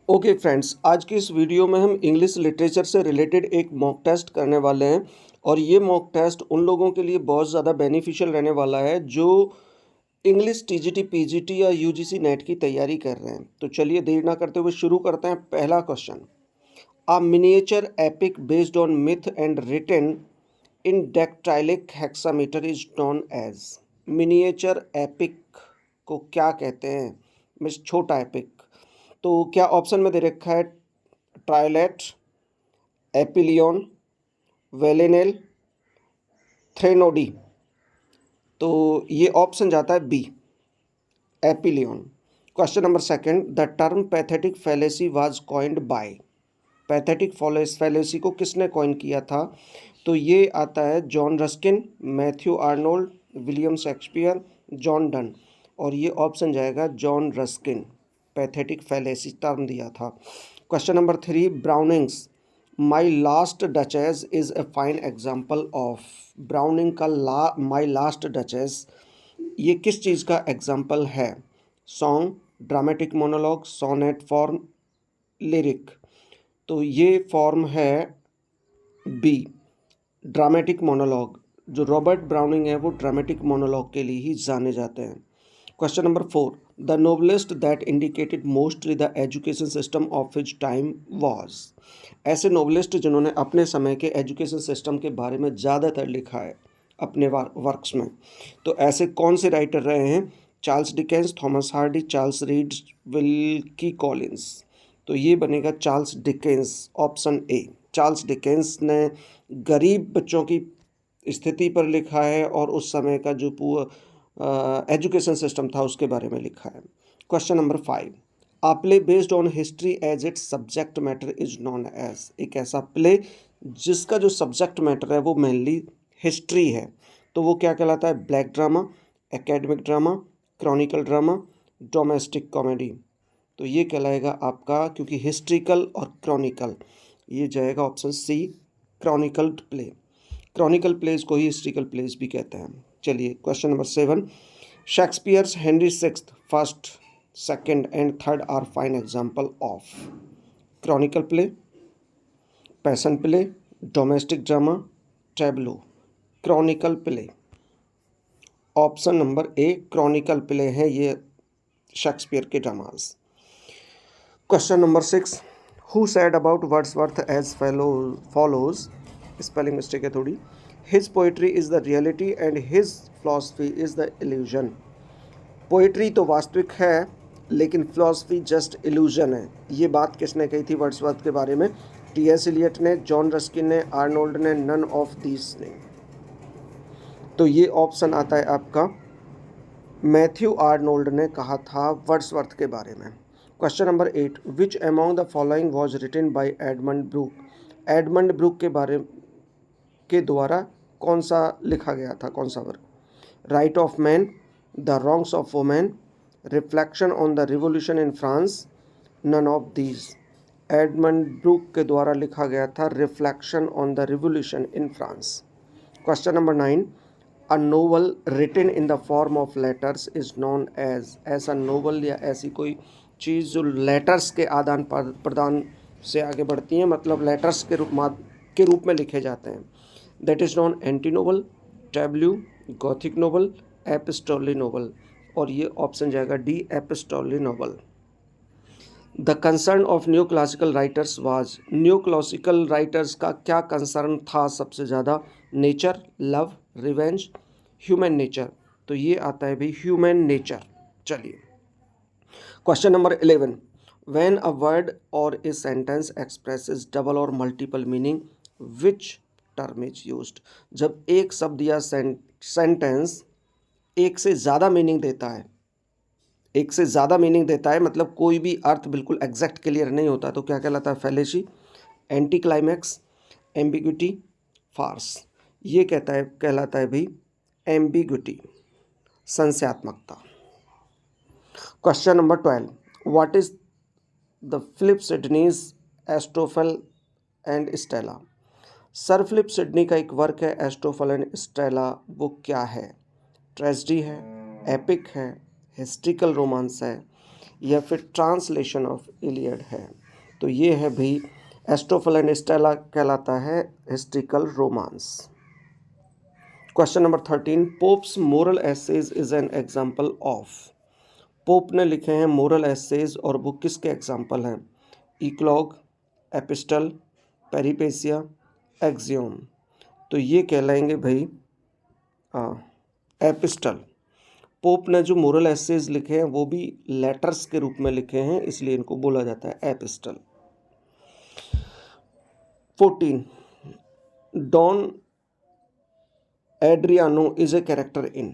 Okay friends, आज की इस वीडियो में हम इंग्लिश लिटरेचर से रिलेटेड एक मॉक टेस्ट करने वाले हैं और ये मॉक टेस्ट उन लोगों के लिए बहुत ज़्यादा बेनिफिशियल रहने वाला है जो इंग्लिश टीजीटी पीजीटी या यूजीसी नेट की तैयारी कर रहे हैं। तो चलिए देर ना करते हुए शुरू करते हैं। पहला question, a miniature epic based on myth and written in dactylic hexameter is known as. Miniature epic को क्या कहते हैं? मीन्स छोटा एपिक। तो क्या ऑप्शन में दे रखा है? ट्रायलेट, एपिलियन, वेलेनेल, थ्रेनोडी। तो ये ऑप्शन जाता है B, epyllion. Question number second, the term pathetic fallacy was coined by. Pathetic fallacy को किसने कॉइन किया था? तो ये आता है John Ruskin, Matthew Arnold, William Shakespeare, John Donne. और ये ऑप्शन जाएगा John Ruskin. Pathetic fallacy term दिया था। Question number three, Browning's My Last Duchess is a fine example of. Browning का माई लास्ट डचेस ये किस चीज़ का एग्जाम्पल है? Song, dramatic monologue, sonnet form, lyric. तो ये फॉर्म है बी, ड्रामेटिक मोनोलॉग। जो रॉबर्ट ब्राउनिंग है वो ड्रामेटिक मोनोलॉग के लिए ही जाने जाते हैं। Question number four, the novelist that indicated mostly the education system of his time was. ऐसे नोवेलिस्ट जिन्होंने अपने समय के एजुकेशन सिस्टम के बारे में ज़्यादातर लिखा है अपने वर्क्स में। तो ऐसे कौन से राइटर रहे हैं? Charles Dickens, Thomas Hardy, Charles read, Wilkie Collins. तो ये बनेगा Charles Dickens, option A. Charles Dickens ने गरीब बच्चों की स्थिति पर लिखा है और उस समय का जो एजुकेशन सिस्टम था उसके बारे में लिखा है। Question number five, a play based on history as its subject matter is known as. एक ऐसा प्ले जिसका जो सब्जेक्ट मैटर है वो मेनली हिस्ट्री है, तो वो क्या कहलाता है? Black drama, academic drama, Chronicle drama, domestic comedy. तो ये कहलाएगा आपका, क्योंकि हिस्ट्रिकल और क्रॉनिकल, ये जाएगा option C, chronicle play. Chronicle plays को ही हिस्ट्रिकल प्लेस भी कहते हैं। चलिए question number seven, Shakespeare's Henry sixth first, second and third are fine example of. Chronicle play, passion play, domestic drama, tableau. Chronicle play, option number A, chronicle play हैं ये Shakespeare के dramas. Question number six, who said about Wordsworth as follows. Spelling mistake है थोड़ी। His poetry is the reality and his philosophy is the illusion. Poetry तो वास्तविक है लेकिन philosophy just illusion है। ये बात किसने कही थी वर्ड्सवर्थ के बारे में? टी.एस. इलियट ने, जॉन रस्किन ने, आर्नोल्ड ने, नन ऑफ दीस ने। तो ये ऑप्शन आता है आपका, मैथ्यू आर्नोल्ड ने कहा था वर्ड्सवर्थ के बारे में। Question number eight, which among the following was written by Edmund Burke. Edmund Brooke के बारे के द्वारा कौन सा लिखा गया था, कौन सा work? Right of man, the wrongs of women, reflection on the revolution in France, none of these. एडमंड ब्रूक के द्वारा लिखा गया था reflection on the revolution in France. Question number nine, a novel written in the form of letters is known as. ऐसा novel या ऐसी कोई चीज़ जो लेटर्स के आदान प्रदान से आगे बढ़ती हैं, मतलब लेटर्स के रूप में लिखे जाते हैं, that is non anti novel, tableau, gothic novel, epistolary novel. और ये ऑप्शन जाएगा D, epistolary novel. The concern of new classical writers was. New classical writers का क्या कंसर्न था सबसे ज़्यादा? Nature, love, revenge, human nature. तो ये आता है भी ह्यूमन नेचर। चलिए question number 11, when a word और ए सेंटेंस एक्सप्रेसेस डबल और multiple meaning which term is used. जब एक शब्द या सेंटेंस एक से ज़्यादा मीनिंग देता है, एक से ज़्यादा मीनिंग देता है मतलब कोई भी अर्थ बिल्कुल एग्जैक्ट क्लियर नहीं होता, तो क्या कहलाता है? Fallacy, anti climax, ambiguity, farce. ये कहलाता है भाई एम्बिग्विटी, संशयात्मकता। Question number 12, what is the Philip Sidney's Astrophel and Stella. Sir Philip Sidney का एक वर्क है एस्टोफल एंड स्टेला, वो क्या है? ट्रेजेडी है, एपिक है, हिस्ट्रिकल रोमांस है, या फिर ट्रांसलेशन ऑफ इलियड है। तो ये है भाई एस्ट्रोफल एंड स्टेला कहलाता है historical romance. Question number 13, Pope's moral essays is an example of. Pope ने लिखे हैं मोरल एसेज और वो किसके एग्जाम्पल हैं? इक्लॉग, एपिस्टल, पेरिपेसिया, एक्सियोम। तो ये कहलाएंगे भाई एपिस्टल। पोप ने जो मोरल एसेज लिखे हैं वो भी लेटर्स के रूप में लिखे हैं, इसलिए इनको बोला जाता है epistle. 14, Don Adriano is a character in.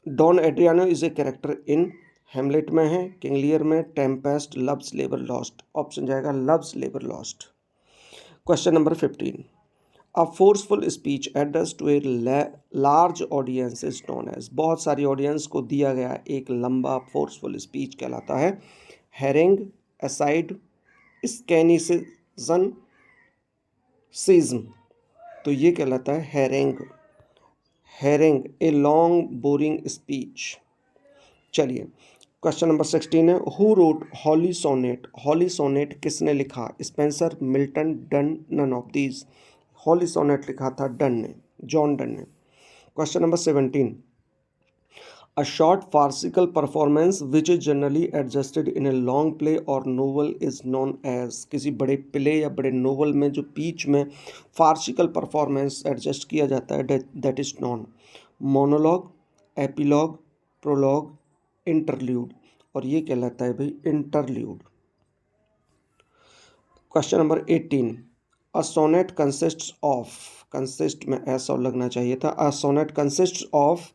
Don Adriano is a character in Hamlet में है, किंग लियर में, Tempest, Love's Labour Lost. Option जाएगा Love's Labour Lost. Question number 15, a forceful speech address to a large audience is known as. बहुत सारी audience को दिया गया एक लंबा फोर्सफुल स्पीच कहलाता है हेरिंग, एसाइड, स्कैनिसिज्म, सीज्म। तो ये कहलाता है harangue. Harangue a long boring speech. चलिए क्वेश्चन नंबर 16 है, who wrote holy sonnet. Holy sonnet किसने लिखा? Spenser, Milton, Donne, none of these. Holy sonnet लिखा था डन ने, जॉन डन ने। Question number 17, a short farcical performance which is generally adjusted in a long play और novel is known as. किसी बड़े play या बड़े नोवेल में जो बीच में फार्सिकल परफॉर्मेंस एडजस्ट किया जाता है that is known monologue, epilogue, prologue, interlude. और ये कहलाता है भाई interlude. Question number 18, a sonnet consists of. Consist में ऐसा लगना चाहिए था। अ सोनेट कंसिस्ट्स ऑफ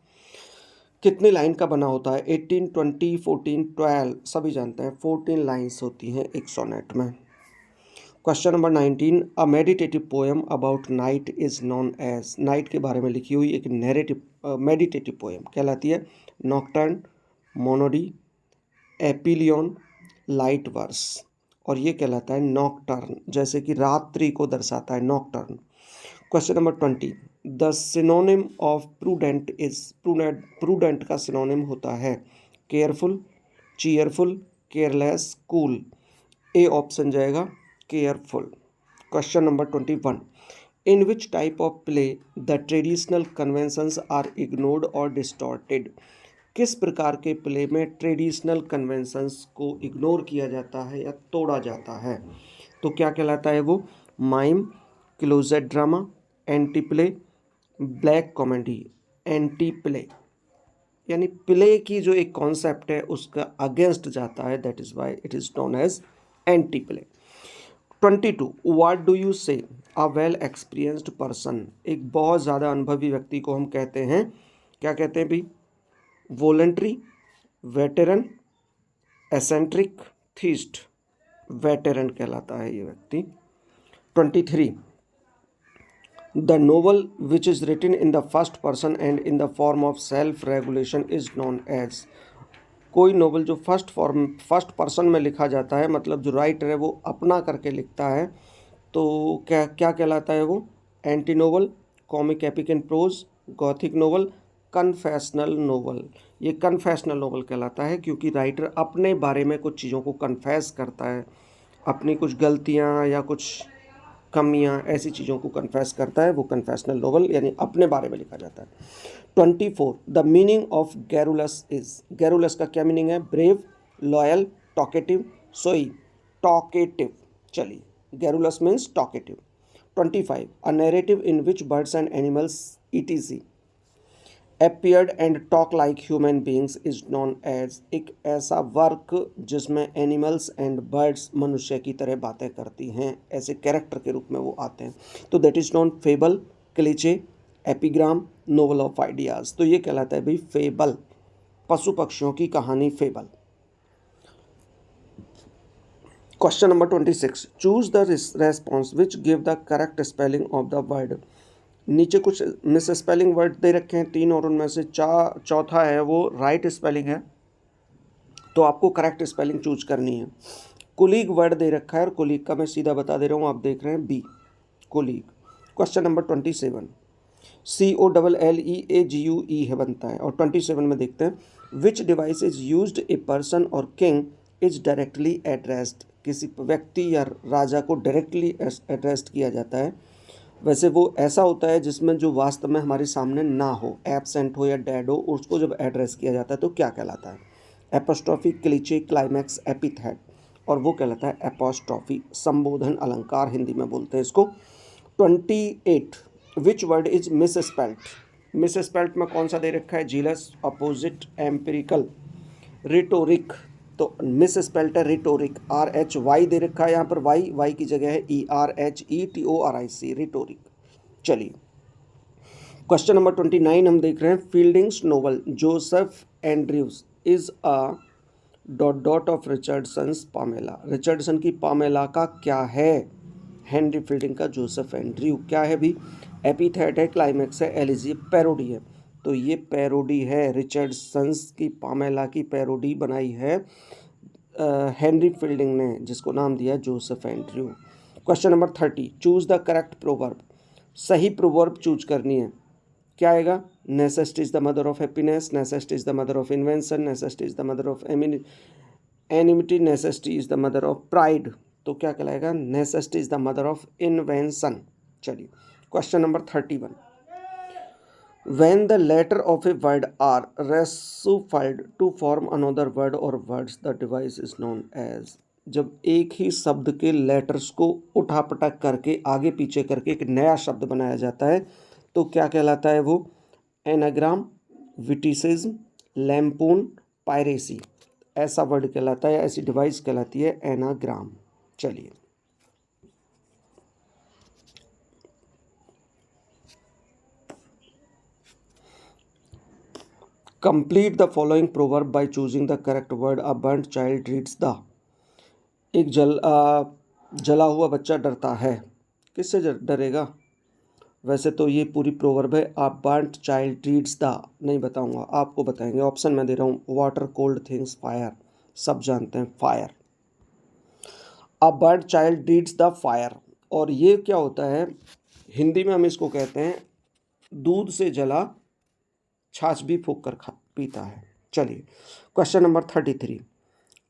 कितनी लाइन का बना होता है? 18, 20, 14, 12। सभी जानते हैं 14 लाइन्स होती हैं एक सोनेट में। Question number 19, a meditative poem about night is known as. Night के बारे में लिखी हुई एक नैरेटिव मेडिटेटिव पोएम कहलाती है नॉक्टर्न, मोनोडी, एपिलियन, लाइट वर्स। और ये कहलाता है नॉक्टर्न, जैसे कि रात्रि को दर्शाता है nocturne. Question number 20, the synonym of prudent is. Prudent का सिनोनिम होता है careful, cheerful, careless, cool. A option जाएगा careful. Question number 21, in which type of play the traditional conventions are ignored और डिस्टॉर्टेड। किस प्रकार के प्ले में traditional conventions को इग्नोर किया जाता है या तोड़ा जाता है? तो क्या कहलाता है वो? Mime, closet drama, anti play, black comedy. Anti play यानी प्ले की जो एक कॉन्सेप्ट है उसका अगेंस्ट जाता है, that is why it is known as anti play. 22, what do you say a well experienced person. एक बहुत ज़्यादा अनुभवी व्यक्ति को हम कहते हैं, क्या कहते हैं भाई? Voluntary, veteran, eccentric, theist. Veteran कहलाता है ये व्यक्ति। 23, the novel which is written in the first person and in the form of self regulation is known as. कोई नोवेल जो फर्स्ट पर्सन में लिखा जाता है, मतलब जो राइटर है वो अपना करके लिखता है, तो क्या क्या कहलाता है वो? Anti novel, comic epic and prose, gothic novel, confessional novel. ये कन्फेशनल नोवेल कहलाता है क्योंकि राइटर अपने बारे में कुछ चीज़ों को कन्फेस करता है, अपनी कुछ गलतियाँ या कुछ कमियाँ, ऐसी चीज़ों को कन्फेस करता है, वो कन्फेशनल नोवेल यानी अपने बारे में लिखा जाता है। 24, the meaning of garrulous is. Garrulous का क्या मीनिंग है? ब्रेव, लॉयल, टॉकेटिव, सोई। टॉकेटिव। चलिए, garrulous means talkative. 25, a narrative in which birds and animals etc appeared and talk like human beings is known as। एक ऐसा work जिसमें animals and birds मनुष्य की तरह बातें करती हैं, ऐसे कैरेक्टर के रूप में वो आते हैं, तो that is non fable, cliche, epigram, novel of ideas. तो ये कहलाता है भाई फेबल, पशु पक्षियों की कहानी fable. Question number 26, choose the response which give the correct spelling of the word. नीचे कुछ मिस स्पेलिंग वर्ड दे रखे हैं 3 और उनमें से चौथा है वो राइट स्पेलिंग है, तो आपको करेक्ट स्पेलिंग चूज करनी है। कुलीग वर्ड दे रखा है और कुलीग का मैं सीधा बता दे रहा हूँ, आप देख रहे हैं B, colleague. Question number 27, COLLEAGUE है बनता है। और 27 में देखते हैं, विच device is used a person और किंग इज डायरेक्टली एड्रेस्ड, किसी व्यक्ति या राजा को डायरेक्टली एड्रेस्ड किया जाता है। वैसे वो ऐसा होता है जिसमें जो वास्तव में हमारे सामने ना हो, एब्सेंट हो या डेड हो, उसको जब एड्रेस किया जाता है तो क्या कहलाता है? एपोस्ट्रॉफी, क्लीचे, क्लाइमैक्स, एपिथेट, और वो कहलाता है एपोस्ट्रॉफी, संबोधन अलंकार हिंदी में बोलते हैं इसको। 28, which word is misspelt? Misspelt में कौन सा दे रखा है? Jealous, opposite, empirical, rhetoric. तो मिस स्पेल्ट है रिटोरिक, RHY दे रखा है यहाँ पर, वाई की जगह है ERHETORIC, रिटोरिक। चलिए क्वेश्चन नंबर 29 हम देख रहे हैं। Fielding's novel Joseph Andrews is a dot dot of Richardson's Pamela. Richardson की पामेला का क्या है? हेनरी फील्डिंग का जोसेफ एंड्रयू क्या है भी? एपिथेट है, क्लाइमैक्स है, एलिजी, पैरोडी है। तो ये पैरोडी है, रिचर्डसन्स की पामेला की पैरोडी बनाई है हेनरी फील्डिंग ने, जिसको नाम दिया Joseph Andrew. Question number 30, choose the correct proverb. सही प्रोवर्ब चूज करनी है। क्या आएगा? Necessity is the mother of happiness, necessity is the mother of invention, necessity is the mother of enmity, necessity is the mother of pride. तो क्या कहलाएगा? Necessity is the mother of invention. चलिए question number 31, when the letter of a word are reshuffled to form another word or words, the device is known as। जब एक ही शब्द के letters को उठा पटक करके आगे पीछे करके एक नया शब्द बनाया जाता है तो क्या कहलाता है वो? Anagram, witticism, lampoon, piracy. ऐसा वर्ड कहलाता है, ऐसी डिवाइस कहलाती है एनाग्राम। चलिए complete the following proverb by choosing the correct word. A burned child dreads the. एक जला हुआ बच्चा डरता है। किससे डरेगा? वैसे तो ये पूरी प्रोवर्ब है। अ बर्न्ड चाइल्ड रीड्स द, नहीं बताऊंगा, आपको बताएंगे। ऑप्शन मैं दे रहा हूँ, वाटर, कोल्ड थिंग्स, फायर। सब जानते हैं fire. A burned child dreads the fire. और ये क्या होता है? हिंदी में हम इसको कहते हैं दूध से जला छाछ भी फूंक कर पीता है। चलिए question number 33,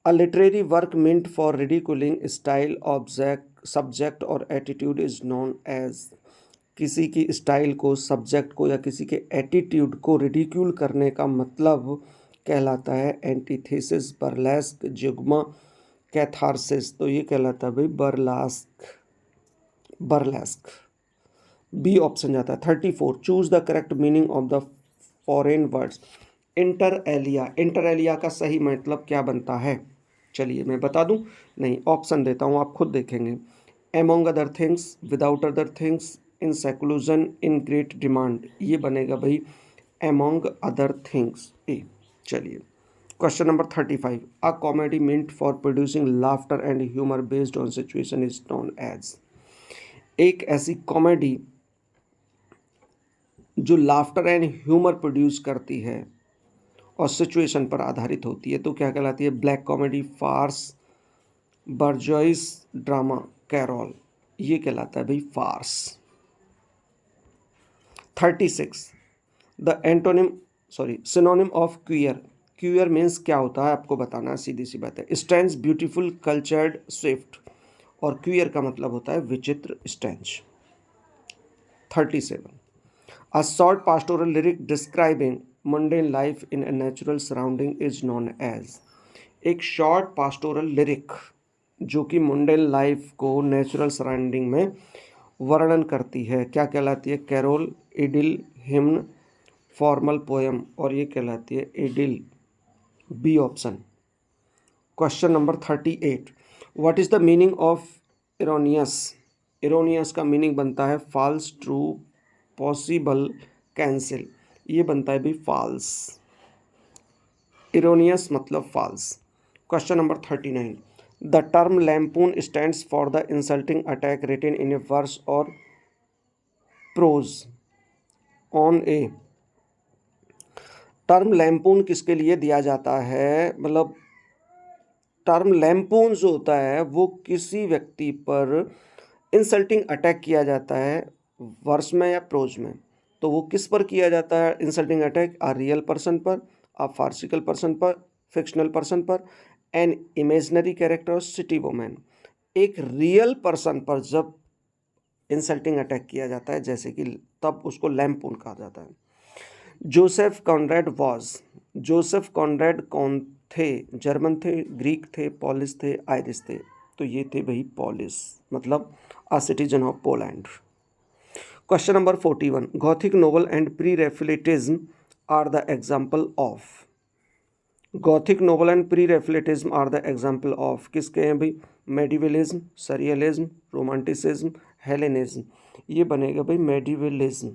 a literary work meant for ridiculing style, object, subject और एटीट्यूड इज नोन एज। किसी की स्टाइल को, सब्जेक्ट को या किसी के एटीट्यूड को रिडिक्यूल करने का मतलब कहलाता है एंटीथेसिस, बर्लेस्क, जिग्मा, कैथारसिस। तो ये कहलाता है भाई बर्लास्क, बर्लेस्क। बी ऑप्शन जाता है। 34, choose the correct meaning of the foreign words. Inter alia, inter alia का सही मतलब क्या बनता है? चलिए मैं बता दूं? नहीं, ऑप्शन देता हूं, आप खुद देखेंगे। Among other things, without other things, in seclusion, in great demand. ये बनेगा भाई एमोंग अदर थिंग्स, ए। चलिए question number 35, a comedy meant for producing laughter and humour based on situation is known as. एक ऐसी comedy जो laughter and humour produce करती है और सिचुएशन पर आधारित होती है तो क्या कहलाती है? Black comedy, farce, bourgeois drama, carol. ये कहलाता है भाई farce. 36, the antonym synonym of queer. Queer means क्या होता है आपको बताना है, सीधी सी बात है। Strange, beautiful, cultured, Swift. और क्वियर का मतलब होता है विचित्र, strange. 37, a short pastoral lyric describing mundane life in a natural surrounding is known as। एक शॉर्ट पास्टोरल लिरिक जो कि मुंडेन लाइफ को नेचुरल सराउंडिंग में वर्णन करती है क्या कहलाती है? Carol, idyll, hymn, formal poem. और ये कहलाती है idyll, B option. Question number 38, what is the meaning of erroneous. Erroneous का मीनिंग बनता है फॉल्स, ट्रू, पॉसिबल, कैंसिल। ये बनता है भी फॉल्स। इरोनियस मतलब false. Question number 39, the term lampoon stands for the insulting attack written in a verse और prose on a. Term lampoon किसके लिए दिया जाता है? मतलब टर्म लैम्पून जो होता है वो किसी व्यक्ति पर इंसल्टिंग अटैक किया जाता है वर्स में या प्रोज में। तो वो किस पर किया जाता है इंसल्टिंग अटैक? आ रियल पर्सन पर, आ फार्सिकल पर्सन पर, फिक्शनल पर्सन पर, एन इमेजनरी कैरेक्टर और सिटी वुमेन। एक रियल पर्सन पर जब इंसल्टिंग अटैक किया जाता है जैसे कि, तब उसको लैम्पून कहा जाता है। Joseph Conrad was, Joseph Conrad कौन थे? जर्मन थे, ग्रीक थे, पॉलिश थे, आयरिश थे? तो ये थे भाई पॉलिश, मतलब a citizen of Poland. Question number 41, gothic novel and pre Raphaelitism are the example of. Gothic novel and pre Raphaelitism are the example of किसके हैं भाई? Medievalism, surrealism, romanticism, Hellenism. ये बनेगा भाई medievalism.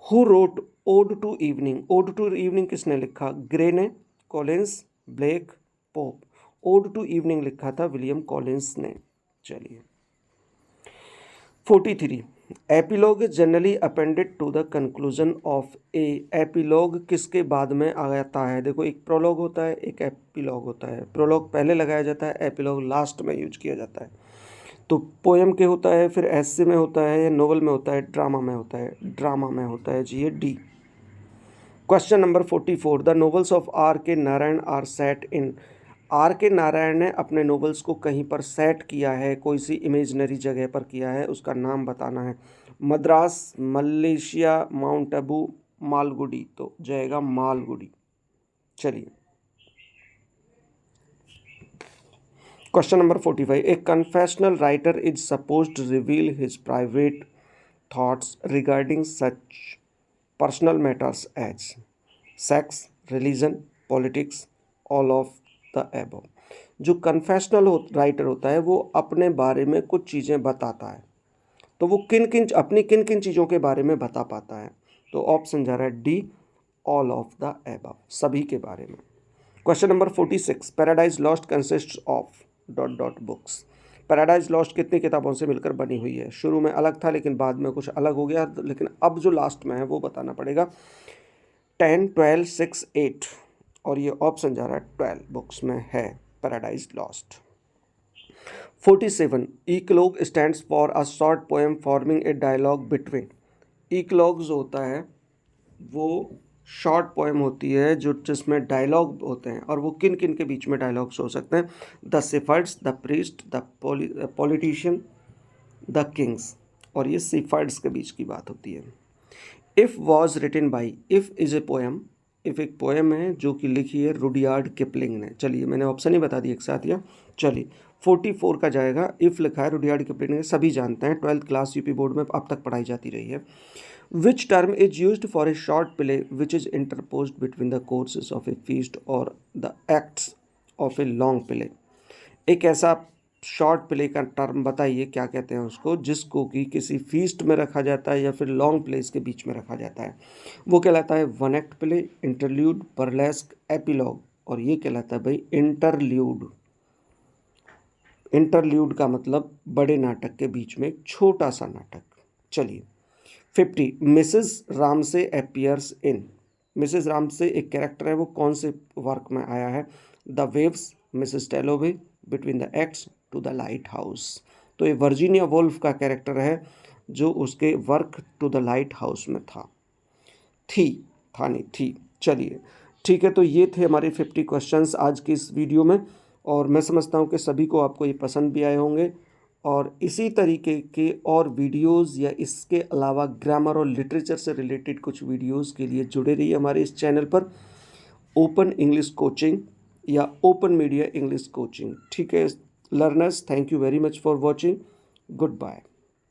Who wrote ode to evening? Ode to evening किसने लिखा? Gray ने, Collins, Blake, Pope. Ode to evening लिखा था विलियम कॉलिंस ने। चलिए 43, epilogue is generally appended to the conclusion of A. Epilogue किसके बाद में आ जाता है? देखो, एक प्रोलॉग होता है, एक एपिलॉग होता है। प्रोलॉग पहले लगाया जाता है, एपिलॉग लास्ट में यूज किया जाता है। तो पोएम के होता है, फिर एस्से में होता है, या नोवेल में होता है, ड्रामा में होता है? ड्रामा में होता है जी, ये D. Question number 44, the novels of R K Narayan are set in. R K Narayan ने अपने नोवेल्स को कहीं पर सेट किया है, कोई सी इमेजनरी जगह पर किया है, उसका नाम बताना है। Madras, Malaysia, mount Abu, Malgudi. तो जाएगा मालगुडी। चलिए question number 45, a confessional writer is suppose to reveal his private thoughts regarding such personal matters as sex, religion, politics, all of the above. जो कन्फेशनल राइटर होता है वो अपने बारे में कुछ चीज़ें बताता है, तो वो अपनी किन किन चीज़ों के बारे में बता पाता है? तो ऑप्शन जा रहा है D, all of the above, सभी के बारे में। Question number 46, paradise lost consists of dot dot books. Paradise lost कितनी किताबों से मिलकर बनी हुई है? शुरू में अलग था लेकिन बाद में कुछ अलग हो गया, लेकिन अब जो लास्ट में है वो बताना पड़ेगा। 10, 12, 6, 8, और ये ऑप्शन जा रहा है 12 बुक्स में है Paradise Lost. 47, eclogue stands for a short poem forming a dialogue between. Eclogue जो होता है वो शॉर्ट पोएम होती है जो जिसमें डायलॉग होते हैं, और वो किन किन के बीच में डायलॉग्स हो सकते हैं? The shepherds, the priest, the politician, the kings. और ये सिफर्ड्स के बीच की बात होती है। If was written by, If is a poem, If एक पोएम है जो कि लिखी है रुडयार्ड किपलिंग ने। चलिए मैंने ऑप्शन ही बता दिया एक साथ या। चलिए 44 का जाएगा, इफ़ लिखा है रुडयार्ड किपलिंग ने, सभी जानते हैं, 12th क्लास यूपी बोर्ड में अब तक पढ़ाई जाती रही है। Which term is used for a short play which is interposed between the courses of a feast or the acts of a long play? एक ऐसा शॉर्ट प्ले का टर्म बताइए, क्या कहते हैं उसको, जिसको कि किसी फीस्ट में रखा जाता है या फिर लॉन्ग प्लेस के बीच में रखा जाता है? वो कहलाता है one act play, interlude, burlesque, epilogue. और ये कहलाता है भाई इंटरल्यूड। इंटरल्यूड का मतलब बड़े नाटक के बीच में एक छोटा सा नाटक। चलिए 50, Mrs Ramsay appears in. Mrs Ramsay एक कैरेक्टर है, वो कौन से वर्क में आया है? The Waves, Mrs Dalloway, Between the Acts, To the Lighthouse. तो ये वर्जीनिया वोल्फ का कैरेक्टर है जो उसके work To the Lighthouse में था। नहीं थी। चलिए ठीक है, तो ये थे हमारे 50 क्वेश्चंस आज की इस वीडियो में, और मैं समझता हूँ कि सभी को आपको ये पसंद भी आए होंगे। और इसी तरीके के और वीडियोस या इसके अलावा ग्रामर और लिटरेचर से रिलेटेड कुछ वीडियोस के लिए जुड़े रहिए हमारे इस चैनल पर, ओपन इंग्लिश कोचिंग या ओपन मीडिया इंग्लिश कोचिंग। ठीक है learners, thank you very much for watching. Good bye.